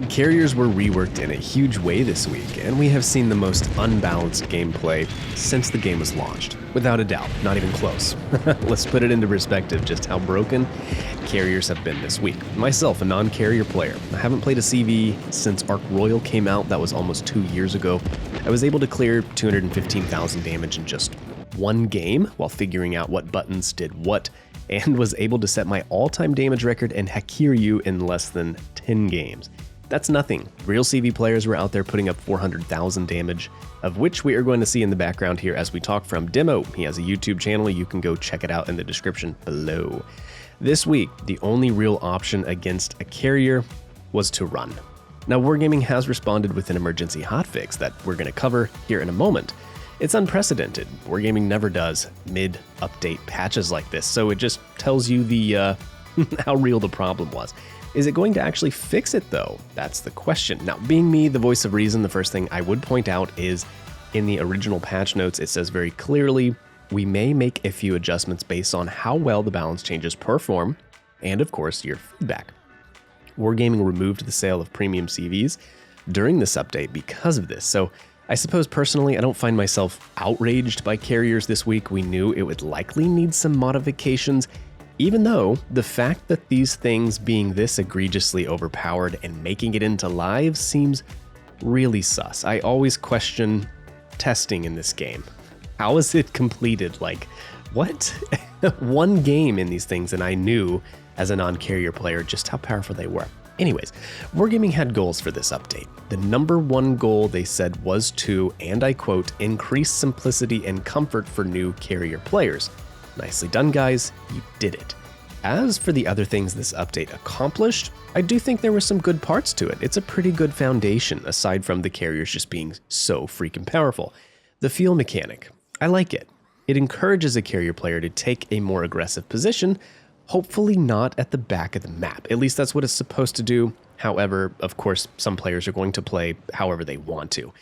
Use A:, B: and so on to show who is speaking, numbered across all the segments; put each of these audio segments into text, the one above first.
A: Carriers were reworked in a huge way this week, and we have seen the most unbalanced gameplay since the game was launched. Without a doubt, not even close. Let's put it into perspective just how broken carriers have been this week. Myself, a non-carrier player, I haven't played a CV since Ark Royal came out. That was almost 2 years ago. I was able to clear 215,000 damage in just one game while figuring out what buttons did what, and was able to set my all-time damage record in Hakiryu in less than 10 games. That's nothing. Real CV players were out there putting up 400,000 damage, of which we are going to see in the background here as we talk from Demo. He has a YouTube channel. You can go check it out in the description below. This week, the only real option against a carrier was to run. Now, Wargaming has responded with an emergency hotfix that we're going to cover here in a moment. It's unprecedented. Wargaming never does mid-update patches like this, so it just tells you the how real the problem was. Is it going to actually fix it though? That's the question. Now, being me, the voice of reason, the first thing I would point out is in the original patch notes, it says very clearly, we may make a few adjustments based on how well the balance changes perform, and of course, your feedback. Wargaming removed the sale of premium CVs during this update because of this. So I suppose personally, I don't find myself outraged by carriers this week. We knew it would likely need some modifications, even though the fact that these things being this egregiously overpowered and making it into live seems really sus. I always question testing in this game. How is it completed? Like, what? One game in these things, and I knew as a non-carrier player just how powerful they were. Anyways, Wargaming had goals for this update. The number one goal they said was to, and I quote, increase simplicity and comfort for new carrier players. Nicely done, guys. You did it. As for the other things this update accomplished, I do think there were some good parts to it. It's a pretty good foundation, aside from the carriers just being so freaking powerful. The fuel mechanic, I like it. It encourages a carrier player to take a more aggressive position, hopefully not at the back of the map. At least that's what it's supposed to do. However, of course, some players are going to play however they want to.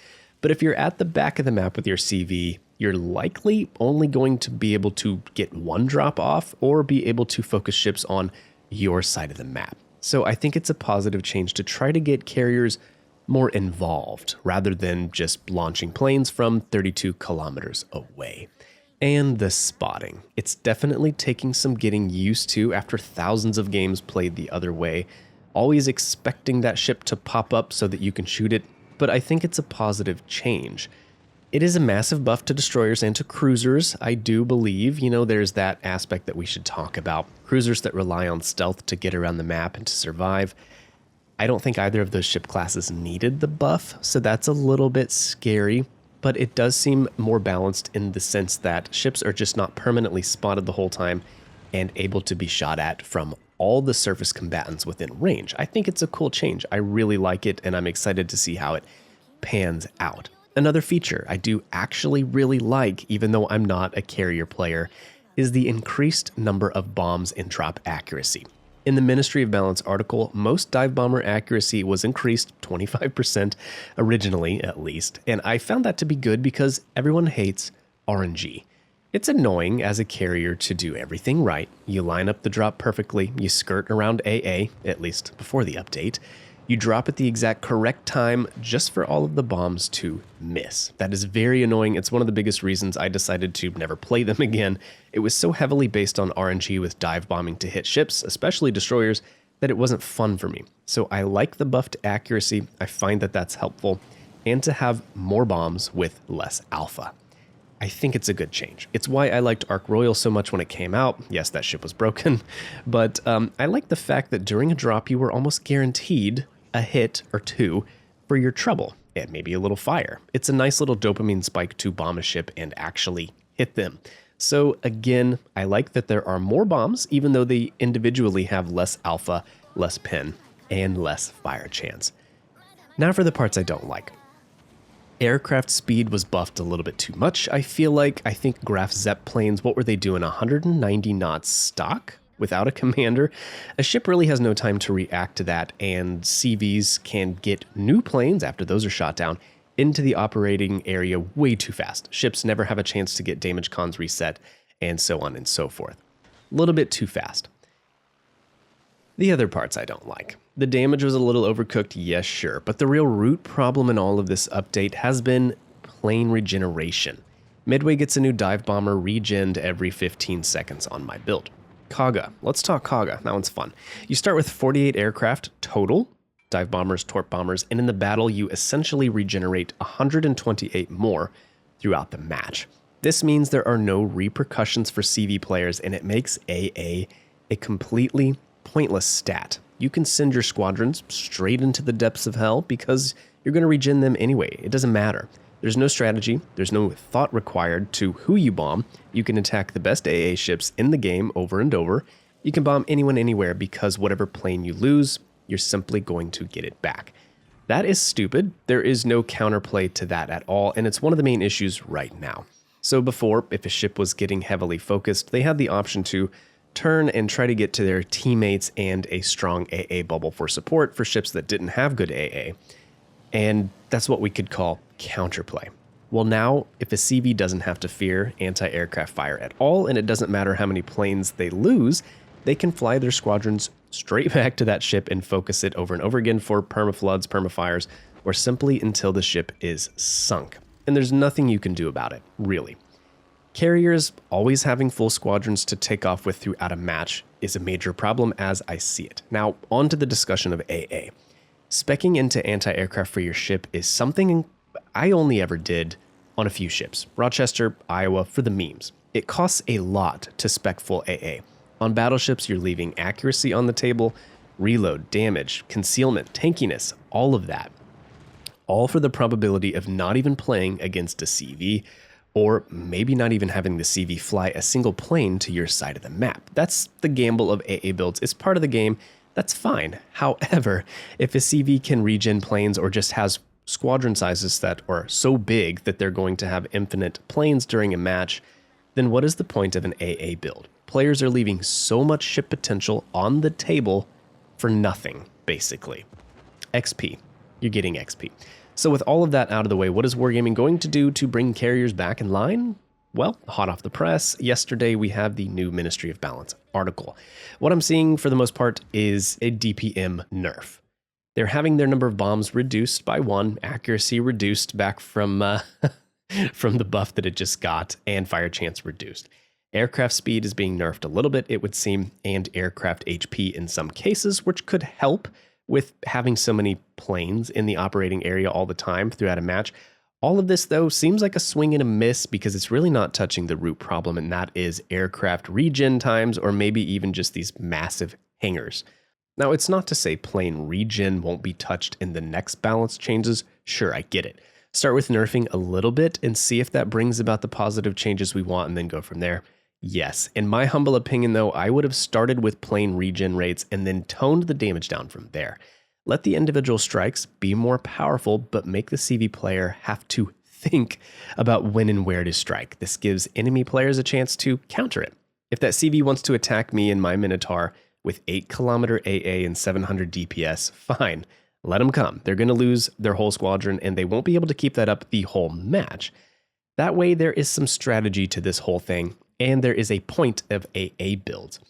A: But if you're at the back of the map with your CV, you're likely only going to be able to get one drop off or be able to focus ships on your side of the map. So I think it's a positive change to try to get carriers more involved rather than just launching planes from 32 kilometers away. And the spotting. It's definitely taking some getting used to after thousands of games played the other way, always expecting that ship to pop up so that you can shoot it, but I think it's a positive change. It is a massive buff to destroyers and to cruisers, I do believe. There's that aspect that we should talk about. Cruisers that rely on stealth to get around the map and to survive. I don't think either of those ship classes needed the buff, so that's a little bit scary. But it does seem more balanced in the sense that ships are just not permanently spotted the whole time and able to be shot at from all the surface combatants within range. I think it's a cool change. I really like it, and I'm excited to see how it pans out. Another feature I do actually really like, even though I'm not a carrier player, is the increased number of bombs and drop accuracy. In the Ministry of Balance article, most dive bomber accuracy was increased 25% originally, at least, and I found that to be good because everyone hates RNG. It's annoying as a carrier to do everything right. You line up the drop perfectly, you skirt around AA, at least before the update. You drop at the exact correct time just for all of the bombs to miss. That is very annoying. It's one of the biggest reasons I decided to never play them again. It was so heavily based on RNG with dive bombing to hit ships, especially destroyers, that it wasn't fun for me. So I like the buff to accuracy. I find that that's helpful, and to have more bombs with less alpha. I think it's a good change. It's why I liked Ark Royal so much when it came out. Yes, that ship was broken, but I like the fact that during a drop you were almost guaranteed a hit or two for your trouble, and maybe a little fire. It's a nice little dopamine spike to bomb a ship and actually hit them. So again, I like that there are more bombs, even though they individually have less alpha, less pen, and less fire chance. Now for the parts I don't like. Aircraft speed was buffed a little bit too much, I feel like. I think Graf Zepp planes, what were they doing, 190 knots stock? Without a commander, a ship really has no time to react to that, and CVs can get new planes after those are shot down into the operating area way too fast. Ships never have a chance to get damage cons reset, and so on and so forth. A little bit too fast. The other parts I don't like. The damage was a little overcooked, yes, sure, but the real root problem in all of this update has been plane regeneration. Midway gets a new dive bomber regened every 15 seconds on my build. Kaga. Let's talk Kaga. That one's fun. You start with 48 aircraft total, dive bombers, torp bombers, and in the battle you essentially regenerate 128 more throughout the match. This means there are no repercussions for CV players, and it makes AA a completely pointless stat. You can send your squadrons straight into the depths of hell because you're going to regen them anyway. It doesn't matter. There's no strategy, there's no thought required to who you bomb. You can attack the best AA ships in the game over and over. You can bomb anyone anywhere because whatever plane you lose, you're simply going to get it back. That is stupid. There is no counterplay to that at all, and it's one of the main issues right now. So before, if a ship was getting heavily focused, they had the option to turn and try to get to their teammates and a strong AA bubble for support for ships that didn't have good AA. And that's what we could call counterplay. Well, now, if a CV doesn't have to fear anti-aircraft fire at all, and it doesn't matter how many planes they lose, they can fly their squadrons straight back to that ship and focus it over and over again for permafloods, permafires, or simply until the ship is sunk. And there's nothing you can do about it, really. Carriers always having full squadrons to take off with throughout a match is a major problem as I see it. Now, on to the discussion of AA. Speccing into anti-aircraft for your ship is something I only ever did on a few ships. Rochester, Iowa, for the memes. It costs a lot to spec full AA. On battleships, you're leaving accuracy on the table, reload, damage, concealment, tankiness, all of that. All for the probability of not even playing against a CV, or maybe not even having the CV fly a single plane to your side of the map. That's the gamble of AA builds. It's part of the game. That's fine. However, if a CV can regen planes or just has squadron sizes that are so big that they're going to have infinite planes during a match, then what is the point of an AA build? Players are leaving so much ship potential on the table for nothing, basically. XP. You're getting XP. So with all of that out of the way, what is Wargaming going to do to bring carriers back in line? Well, hot off the press, yesterday we have the new Ministry of Balance article. What I'm seeing for the most part is a DPM nerf. They're having their number of bombs reduced by 1, accuracy reduced back from the buff that it just got, and fire chance reduced. Aircraft speed is being nerfed a little bit, it would seem, and aircraft HP in some cases, which could help with having so many planes in the operating area all the time throughout a match. All of this, though, seems like a swing and a miss because it's really not touching the root problem, and that is aircraft regen times, or maybe even just these massive hangars. Now, it's not to say plane regen won't be touched in the next balance changes. Sure, I get it. Start with nerfing a little bit and see if that brings about the positive changes we want and then go from there. Yes, in my humble opinion, though, I would have started with plane regen rates and then toned the damage down from there. Let the individual strikes be more powerful, but make the CV player have to think about when and where to strike. This gives enemy players a chance to counter it. If that CV wants to attack me in my Minotaur with 8 kilometer AA and 700 DPS, fine, let them come. They're going to lose their whole squadron and they won't be able to keep that up the whole match. That way there is some strategy to this whole thing, and there is a point of AA builds.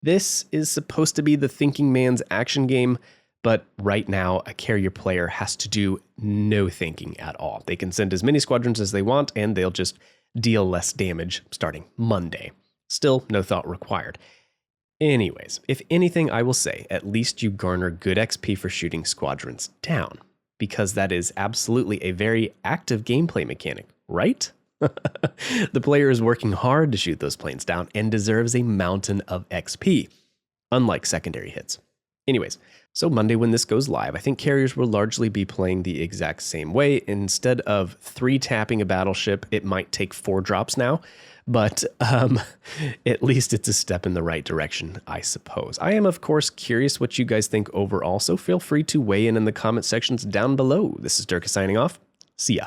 A: This is supposed to be the thinking man's action game, but right now a carrier player has to do no thinking at all. They can send as many squadrons as they want and they'll just deal less damage starting Monday. Still, no thought required. Anyways, if anything, I will say, at least you garner good XP for shooting squadrons down, because that is absolutely a very active gameplay mechanic, right? The player is working hard to shoot those planes down and deserves a mountain of XP, unlike secondary hits. Anyways, so Monday when this goes live, I think carriers will largely be playing the exact same way. Instead of 3 tapping a battleship, it might take 4 drops now. But at least it's a step in the right direction, I suppose. I am, of course, curious what you guys think overall, so feel free to weigh in the comment sections down below. This is Derka signing off. See ya.